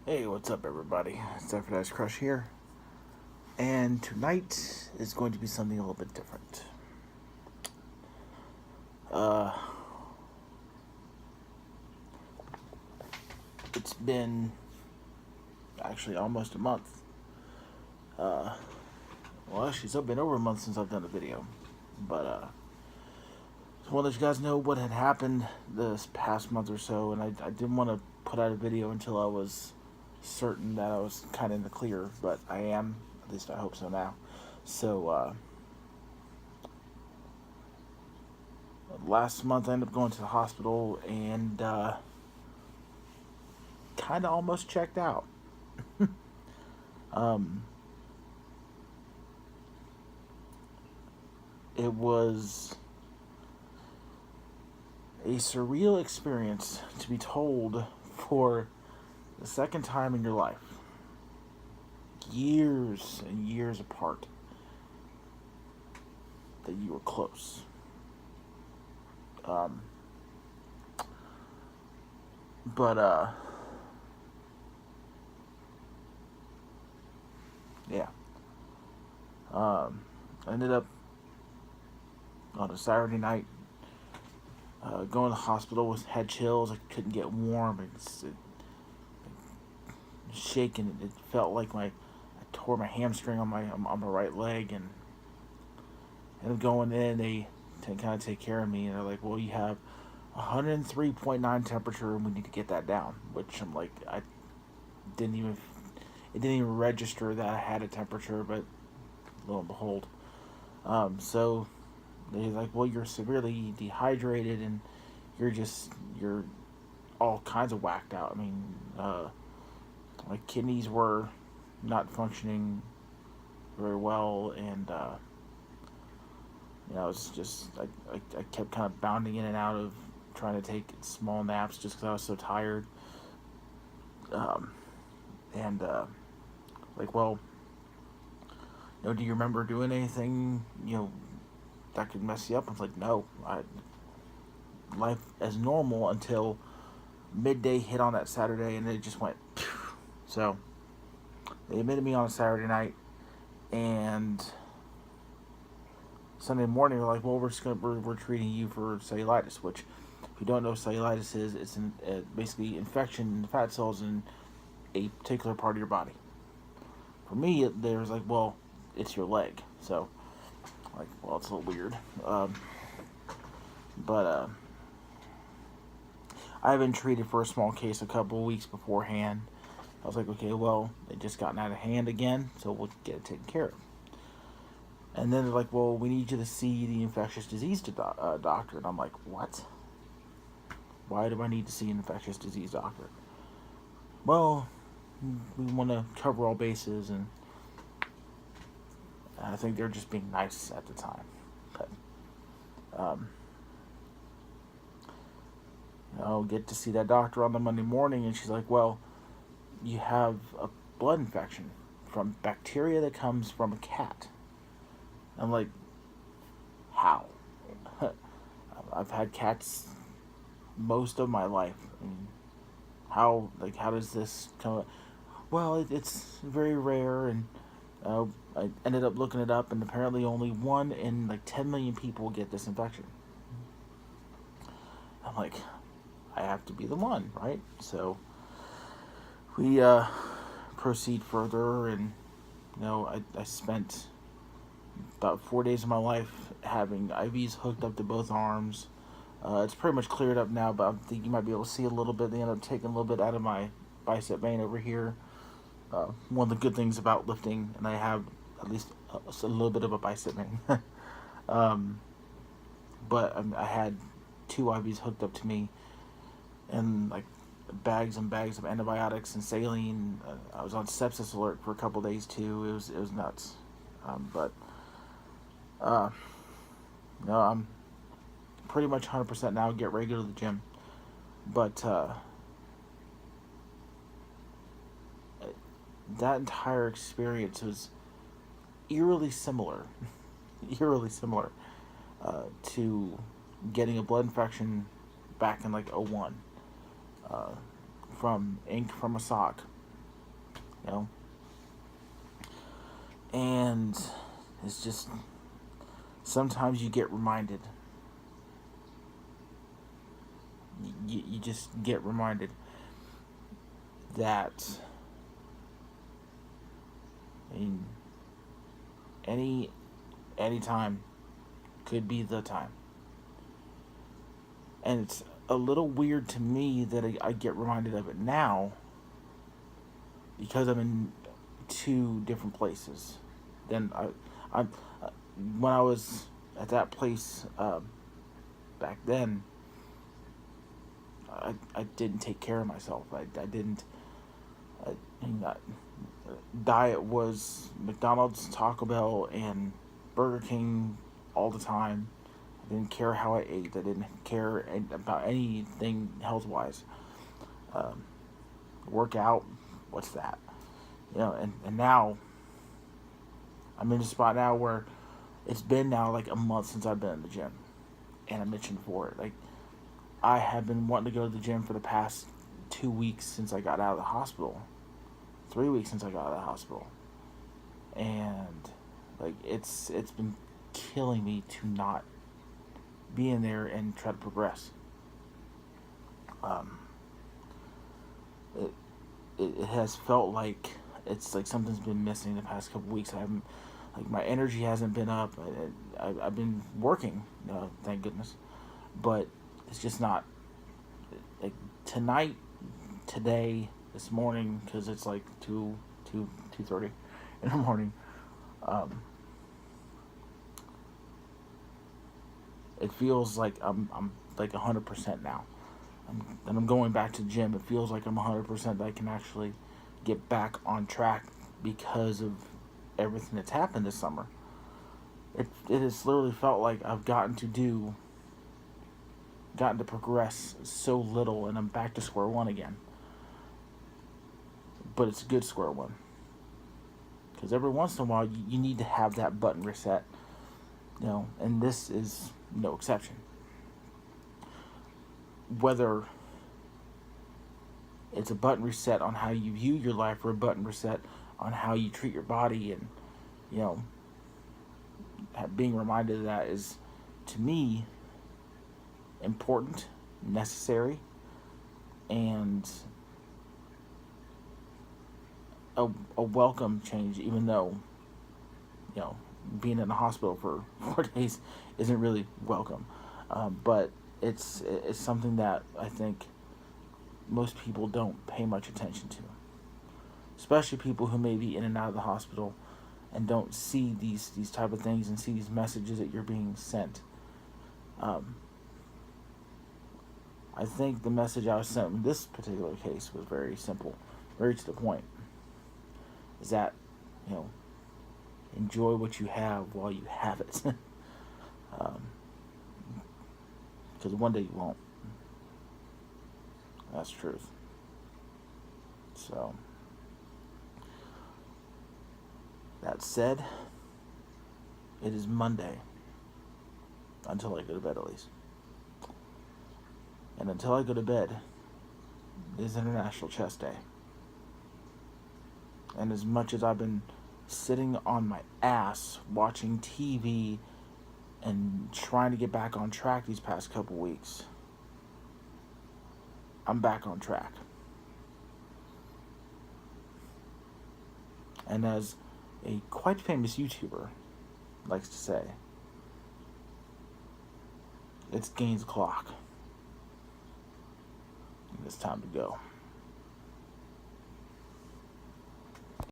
Hey, what's up, everybody? It's Crush here, and tonight is going to be something a little bit different. Uh, it's been actually almost a month. Uh, actually, it's been over a month since I've done a video, but just want to let you guys know what had happened this past month or so, and I didn't want to put out a video until I was certain that I was kind of in the clear, but I am. At least I hope so now. So, last month I ended up going to the hospital and kind of almost checked out. um, it was a surreal experience to be told for the second time in your life, years and years apart, that you were close. Um, but yeah. I ended up on a Saturday night going to the hospital with head chills. I couldn't get warm. It shaking. It felt like I tore my hamstring on my right leg, and ended up going in. They kind of take care of me, and they're like, "Well, you have 103.9 temperature, and we need to get that down." Which I'm like, didn't even it didn't even register that I had a temperature, but lo and behold. So they're like, well, you're severely dehydrated and you're all kinds of whacked out. I mean, my kidneys were not functioning very well, and it's just I kept kind of bounding in and out of trying to take small naps just because I was so tired. And like, well, do you remember doing anything, that could mess you up? I was like, no, life as normal until midday hit on that Saturday, and it just went. Phew. So they admitted me on a Saturday night, and Sunday morning they're like, well, we're treating you for cellulitis, which, if you don't know what cellulitis is, it's basically infection in the fat cells in a particular part of your body. For me, there's like, well, it's your leg, so like, well, it's a little weird. But I had been treated for a small case a couple of weeks beforehand. I was like, okay, well, it just gotten out of hand again, so we'll get it taken care of. And then they're like, well, we need you to see the infectious disease doctor. And I'm like, what? Why do I need to see an infectious disease doctor? Well, we want to cover all bases, and I think they're just being nice at the time. But, get to see that doctor on the Monday morning, and she's like, well, you have a blood infection from bacteria that comes from a cat. I'm like, how? I've had cats most of my life. I mean, how does this come? Well, it's very rare, and I ended up looking it up, and apparently only 1 in 10 million people get this infection. I'm like, I have to be the one, right? So we proceed further, and I spent about 4 days of my life having IVs hooked up to both arms. It's pretty much cleared up now, but I think you might be able to see a little bit. They end up taking a little bit out of my bicep vein over here. One of the good things about lifting, and I have at least a little bit of a bicep vein. But I had 2 IVs hooked up to me, and bags and bags of antibiotics and saline. I was on sepsis alert for a couple days too. It was nuts. But no, I'm pretty much 100% now. Get ready to go to the gym, but that entire experience was eerily similar, eerily similar to getting a blood infection back in '01 from ink from a sock you know. And it's just, sometimes you get reminded. You just get reminded that, I mean, any time could be the time. And it's a little weird to me that I get reminded of it now because I'm in two different places. Then I when I was at that place back then, I didn't take care of myself. I didn't. I, I mean, diet was McDonald's, Taco Bell, and Burger King all the time. I didn't care how I ate. I didn't care about anything health wise. Um, Work out, what's that? You know, and now I'm in a spot now where it's been now like a month since I've been in the gym, and I'm itching for it. Like, I have been wanting to go to the gym for the past 2 weeks since I got out of the hospital, 3 weeks since I got out of the hospital, and like it's been killing me to not be in there and try to progress. Um, it, it has felt like it's like something's been missing the past couple weeks. I haven't, like, my energy hasn't been up. I've been working, thank goodness, but it's just not like tonight, today, this morning, because it's like 2:30 in the morning. Um, it feels like I'm like 100% now. And I'm going back to the gym. It feels like I'm 100% that I can actually get back on track because of everything that's happened this summer. It has literally felt like I've gotten to progress so little, and I'm back to square one again. But it's a good square one, because every once in a while you need to have that button reset, and this is no exception. Whether it's a button reset on how you view your life or a button reset on how you treat your body, and you know being reminded of that is, to me, important, necessary, and a welcome change, even though you know being in the hospital for 4 days isn't really welcome. But it's something that I think most people don't pay much attention to, especially people who may be in and out of the hospital and don't see these type of things and see these messages that you're being sent. Um, I think the message I was sent in this particular case was very simple, very to the point. Is that, you know, enjoy what you have while you have it. Because one day you won't. That's truth. So, that said, it is Monday. Until I go to bed, at least. And until I go to bed, it is International Chess Day. And as much as I've been sitting on my ass watching TV and trying to get back on track these past couple weeks, I'm back on track. And as a quite famous YouTuber likes to say, it's Gaines o'clock. And it's time to go.